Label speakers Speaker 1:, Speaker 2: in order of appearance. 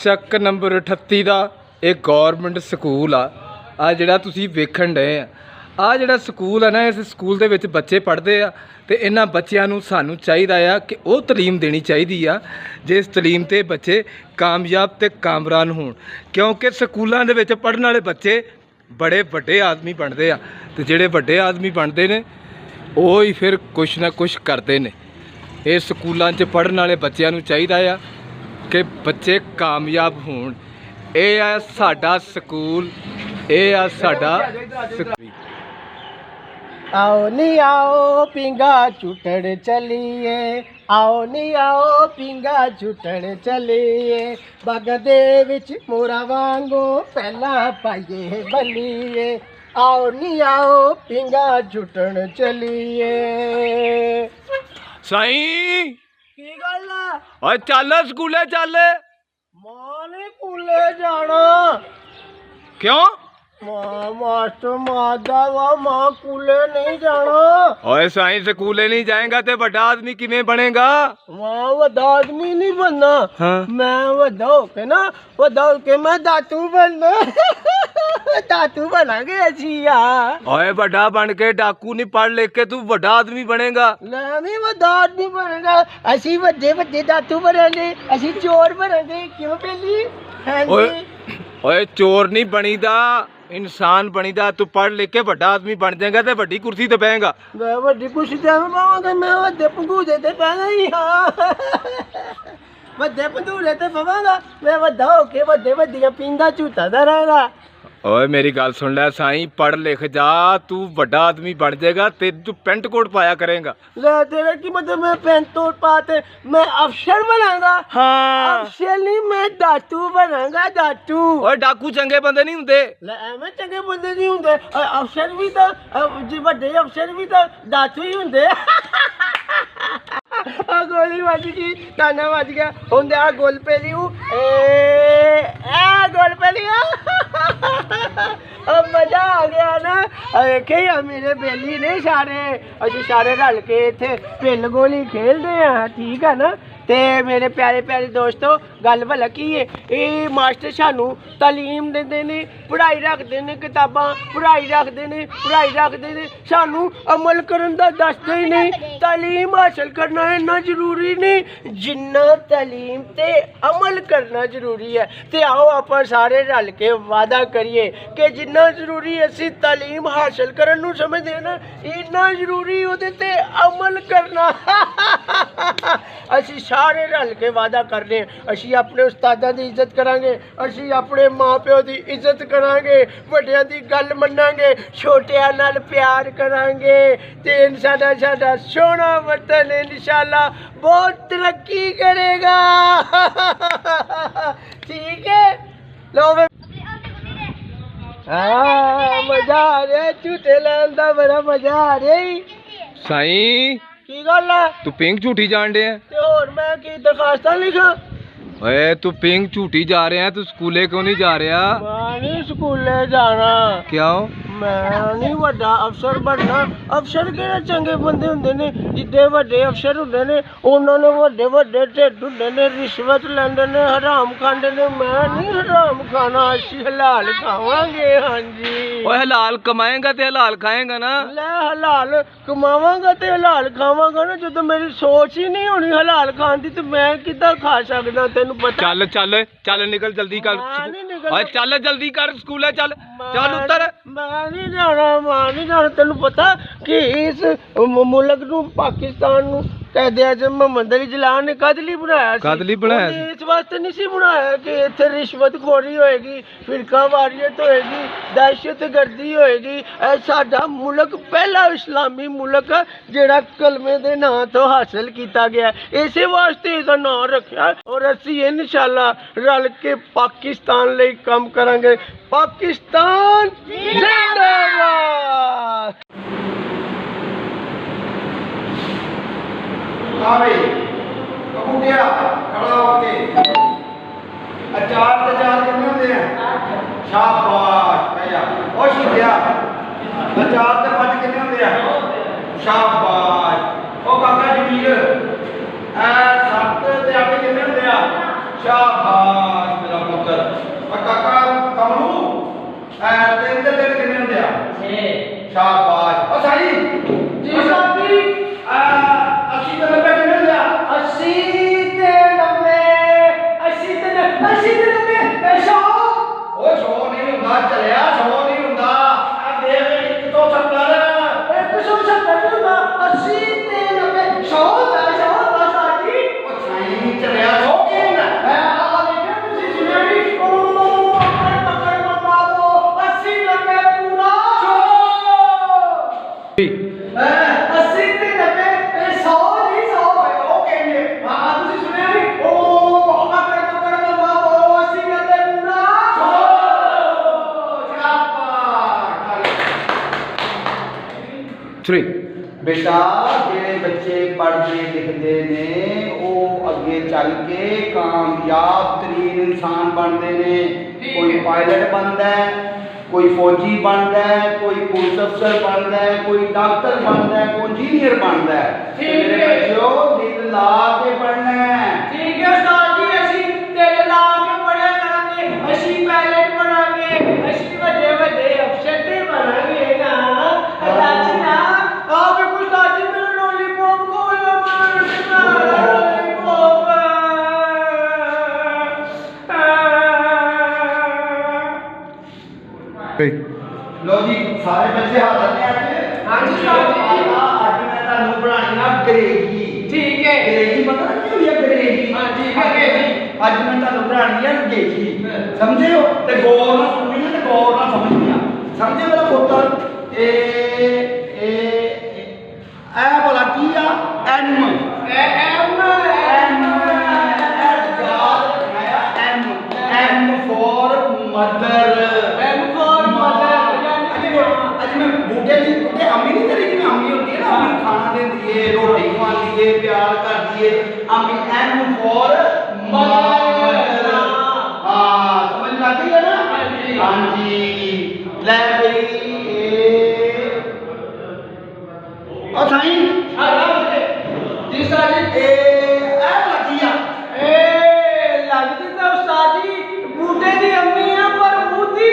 Speaker 1: ਚੱਕ ਨੰਬਰ 38 ਦਾ ਇਹ government school ਆ ਜਿਹੜਾ ਤੁਸੀਂ ਵੇਖਣ ਡਏ ਆ ਜਿਹੜਾ ਸਕੂਲ ਹੈ ਨਾ, ਇਸ ਸਕੂਲ ਦੇ ਵਿੱਚ ਬੱਚੇ ਪੜ੍ਹਦੇ ਆ ਤੇ ਇਹਨਾਂ ਬੱਚਿਆਂ ਨੂੰ ਸਾਨੂੰ ਚਾਹੀਦਾ ਆ ਕਿ ਉਹ ਤਾਲੀਮ ਦੇਣੀ ਚਾਹੀਦੀ ਆ ਜਿਸ ਤਾਲੀਮ ਤੇ ਬੱਚੇ ਕਾਮਯਾਬ ਤੇ ਕਾਮਰਾਨ ਹੋਣ, ਕਿਉਂਕਿ ਸਕੂਲਾਂ ਦੇ ਵਿੱਚ ਪੜ੍ਹਨ ਵਾਲੇ ਬੱਚੇ ਬੜੇ ਵੱਡੇ ਆਦਮੀ ਬਣਦੇ ਆ ਤੇ ਜਿਹੜੇ ਵੱਡੇ ਆਦਮੀ ਬਣਦੇ ਨੇ ਉਹ ਹੀ ਫਿਰ ਕੁਛ ਨਾ ਕੁਛ ਕਰਦੇ ਨੇ। ਇਹ ਸਕੂਲਾਂ 'ਚ ਪੜ੍ਹਨ ਵਾਲੇ ਬੱਚਿਆਂ ਨੂੰ ਚਾਹੀਦਾ ਆ ਕਿ ਬੱਚੇ ਕਾਮਯਾਬ ਹੋਣ। ਇਹ ਆ ਸਾਡਾ ਸਕੂਲ, ਇਹ ਆ ਸਾਡਾ ਸਕੂਲ।
Speaker 2: आओ नी आओ पिंगा छुटण चलिए, आओ नी आओ पिंगा छुटण चलिए, बाग दे विच मोरा वांगो पहला पाइए बलिए, आओ नी आओ पिंगा छुटण चलिए।
Speaker 1: साईं
Speaker 2: की गल
Speaker 1: ओए चल स्कूले चल।
Speaker 2: मां ने स्कूले जाना
Speaker 1: क्यों?
Speaker 2: मास्टर मारदा वा, मां स्कूले नहीं जाना।
Speaker 1: ओए साईं स्कूले नहीं जाएगा तो बड़ा आदमी किवें बनेगा?
Speaker 2: मां वड्डा आदमी नहीं बनना।
Speaker 1: हाँ।
Speaker 2: मैं वड्डा होके ना, वड्डा होके मैं दातू बनना। दातू बनांगे असी यार।
Speaker 1: ओए बड़ा बन के डाकू नहीं पढ़ लिख के तू बड़ा आदमी बनेगा।
Speaker 2: नहीं वड्डा आदमी बनेगा, असी वड्डे वड्डे दातू बनांगे, असी चोर बनांगे। क्यों पेली? हां जी।
Speaker 1: ओए चोर नहीं बनीदा, इंसान बनीदा। तू पढ़ लिख के बड़ा आदमी बन जाएगा तो बड़ी कुर्सी ते बेहेगा।
Speaker 2: मैं वड्डी कुर्सी ते पावांगा, मैं वड्डे पंगूरे ते पैना ही हां। वड्डे पंगूरे ते पावांगा, मैं वड्डा होके वड्डे वड्डियां पिंगा झूटदा रहना।
Speaker 1: ओए मेरी गल सुन ले साईं, पढ़ लिख जा, तू बड़ा आदमी बन जाएगा ते तू पेंट कोट पाया करेगा।
Speaker 2: ले तेरा की मतलब मैं पेंट कोट पाते मैं अफसर बनाऊंगा?
Speaker 1: हाँ।
Speaker 2: अफसर नहीं, मैं दातू बनाऊंगा, दातू।
Speaker 1: ओए डाकू चंगे बंदे नहीं हुंदे।
Speaker 2: ले एवें चंगे बंदे नहीं हुंदे, अफसर भी तो जी वड्डे अफसर भी तो दातू ही हुंदे। आ गोली बज गई, ताना बज गया, हुंदे आ गोल पेली हूं ए गोल पेली। अब मजा आ गया ना। देखे मेरे बेली ने सारे, असी सारे रल के इत्थे पिल गोली खेलते हैं, ठीक है ना। ते मेरे प्यारे प्यारे दोस्तों, गल भला की है, ये मास्टर सानू तालीम देंदे ने, पढ़ाई रखते ने, किताबां पढ़ाई रखते ने, पढ़ाई रखते ने, सानू अमल करन दा दसदे ही नहीं। तालीम हासिल करना इन्ना जरूरी नहीं जिन्ना तालीम ते अमल करना जरूरी है। ते आओ आपां सारे रल के वादा करिए कि जिन्ना जरूरी असी तालीम हासिल करन नू समझदे ना, इन्ना जरूरी ओहदे ते अमल करना। असी सारे रल के वादा करने, असी अपने उस्तादा की इज्जत करांगे, असी अपने माँ प्यो की इज्जत करांगे, वड्डियां दी गल मन्नांगे, छोटियां नाल प्यार करांगे, ते साडा साडा सोहना वतन इंशाअल्लाह बहुत तरक्की करेगा। ठीक है लो हाँ, मजा आ रहा, झूठे लैन दा बड़ा मजा आ रहा।
Speaker 1: साईं
Speaker 2: की गल है?
Speaker 1: तू पिंग झूठी जान डे
Speaker 2: ते होर मैं की दरखास्तां लिखां?
Speaker 1: ओए तू पिंग झूठी जा रहे हैं, तू स्कूले क्यों नहीं जा रहा?
Speaker 2: मैं नहीं स्कूले जाना।
Speaker 1: क्यों?
Speaker 2: मैं नहीं वड्डा अफसर बनना। अफसर केड़े चंगे बंदे हुंदे ने, जिद्दे वड्डे अफसर हुंदे ने उन्हां ने वड्डे वड्डे ढिड्ड हुंदे ने, रिश्वत लैंदे ने, हराम खांदे ने। मैं नहीं हराम खाना, असी हलाल खावांगे। हाँ जी।
Speaker 1: ओए हलाल कमाएगा ते हलाल खाएगा ना।
Speaker 2: ले हलाल कमावांगा ते हलाल खावांगा ना, जदों मेरी सोच ही नहीं होनी हलाल खान दी ते मैं किद्दां खा सकदा? तेनू पता।
Speaker 1: चल चल चल निकल जल्दी कर। ओए चल जल्दी कर, स्कूले चल, चल उतर।
Speaker 2: मैं नहीं जाना, मैं नहीं जाना। तेनू पता कि इस मुल्क नू, पाकिस्तान नू कहते आज़म मोहम्मद अली जिलान ने कद लई बनाया सी?
Speaker 1: कद लई बनाया सी?
Speaker 2: इस वास्ते नहीं सी बनाया कि इत्थे रिश्वतखोरी होएगी, फिरका वारियत होएगी, दहशतगर्दी होएगी। ऐ साडा मुल्क पहला इस्लामी मुल्क है जेड़ा कलमे दे नां तो हासिल किया गया, इसे वास्ते इसदा नां रखा। और असी इंशाअल्लाह रल के पाकिस्तान लई काम करांगे। पाकिस्तान जिंदाबाद।
Speaker 3: हाँ भाई कबूटिया खड़ा होके अचार कितने होते हैं? शाबाश भैया और शिया अचार के 5 कितने होते हैं? शाबाश ओ काका जमील 7 ते 8 कितने होते हैं? शाबाश।
Speaker 2: 80 ਤੇ 90 100
Speaker 3: ਉਹ 100 ਨਹੀਂ ਹੁੰਦਾ ਚੱਲਿਆ 100 ਨਹੀਂ ਹੁੰਦਾ ਆ ਦੇਖ 1 ਤੋਂ 70
Speaker 2: 170 ਹੁੰਦਾ 80 ਤੇ 90 100 ਦਾ 100 ਦਾ ਸਾਡੀ
Speaker 3: ਉਹ ਸਾਈਂ ਚੱਲਿਆ 100 ਕੀ ਹੁੰਦਾ
Speaker 2: ਆ ਦੇਖਿਆ ਤੁਸੀਂ ਸੁਣਿਆ ਵੀ ਉਹ ਪਕੜ ਬਾਬੋ 80 90 ਪੂਰਾ 80 ਤੇ 90 100 ਨਹੀਂ 100 ਹੈ ਉਹ ਕਹਿੰਦੇ ਹਾਂ ਤੁਸੀਂ ਸੁਣਿਆ ਵੀ ਉਹ ਪਕੜ ਬਾਬੋ 80 90 ਪੂਰਾ
Speaker 1: 3
Speaker 3: ਬੇਟਾ ਜਿਹੜੇ ਬੱਚੇ ਪੜ੍ਹਦੇ ਲਿਖਦੇ ਨੇ ਉਹ ਅੱਗੇ ਚੱਲ ਕੇ ਕਾਮਯਾਬ ਤਰੀਨ ਇਨਸਾਨ ਬਣਦੇ ਨੇ ਕੋਈ ਪਾਇਲਟ ਬਣਦਾ ਹੈ ਕੋਈ ਫੌਜੀ ਬਣਦਾ ਹੈ ਕੋਈ ਪੁਲਿਸ ਅਫਸਰ ਬਣਦਾ ਹੈ ਕੋਈ ਡਾਕਟਰ ਬਣਦਾ ਹੈ ਕੋਈ ਇੰਜੀਨੀਅਰ ਬਣਦਾ ਹੈ ਤੇ ਮੇਰੇ ਬੱਚਿਓ ਦਿਲ ਲਾ ਕੇ ਪੜ੍ਹਨਾ ਹੈ
Speaker 2: ਠੀਕ ਹੈ ਉਸਤਾਦ ਜੀ ਅਸੀਂ ਦਿਲ ਲਾ ਕੇ ਪੜਿਆ ਕਰਾਂਗੇ ਅਸੀਂ ਪਾਇਲਟ ਬਣਾਂਗੇ ਅਸੀਂ ਵੱਡੇ ਵੱਡੇ ਅਫਸਰ ਤੇ ਬਣਾਂਗੇ ਨਾ ਅੱਛਾ ਨਾ ਆਪ ਕੁਝ ਉਸਤਾਦ ਜੀ ਮੈਨੂੰ ਲੋਲੀਪੌਪ ਕੋਲ
Speaker 3: ਲੋ ਜੀ ਸਾਰੇ ਬੱਚੇ ਹਾਜ਼ਰ ਨੇ ਅੱਜ
Speaker 2: ਹਾਂਜੀ ਉਸਤਾਦ ਜੀ।
Speaker 3: ਅੱਜ ਮੈਂ ਤੁਹਾਨੂੰ ਬਣਾਉਣੀ ਆ ਅੰਗਰੇਜ਼ੀ
Speaker 2: ਠੀਕ ਹੈ
Speaker 3: ਅੰਗਰੇਜ਼ੀ ਪਤਾ ਕੀ ਹੁੰਦੀ ਹੈ ਅੰਗਰੇਜ਼ੀ
Speaker 2: ਹਾਂਜੀ, ਅੰਗਰੇਜ਼ੀ।
Speaker 3: ਅੱਜ ਮੈਂ ਤੁਹਾਨੂੰ ਬਣਾਉਣੀ ਹੈ ਅੰਗਰੇਜ਼ੀ ਸਮਝੇ ਹੋ ਤੇ ਗੌਰ ਨਾਲ ਸੁਣਨੀ ਤੇ ਗੌਰ ਨਾਲ ਸਮਝਣੀ ਆ ਸਮਝੇ ਮੇਰਾ ਪੁੱਤਰ ਇਹ ਭਲਾ ਕੀ ਆ ਐਮ ਐਮ ਫੋਰ ਮਦਰ ਅੱਜ ਮੈਂ ਬੂਟੇ ਦੀ ਬੂਟੇ ਅੰਮੀ ਨਹੀਂ ਕਰੀ ਜਿਵੇਂ ਅੰਮੀ ਹੁੰਦੀ ਹੈ ਨਾ ਅੰਮੀ ਖਾਣਾ ਦਿੰਦੀ ਏ ਰੋਟੀ ਖਵਾਉਂਦੀ ਏ ਪਿਆਰ ਕਰਦੀ ਏ ਅੰਮੀ ਐਮ ਫੋਰ ਮਦਰ ਹਾਂ ਸਮਝ ਲੱਗ ਗਈ ਹੈ ਨਾ ਹਾਂਜੀ ਲੈ ਬਈ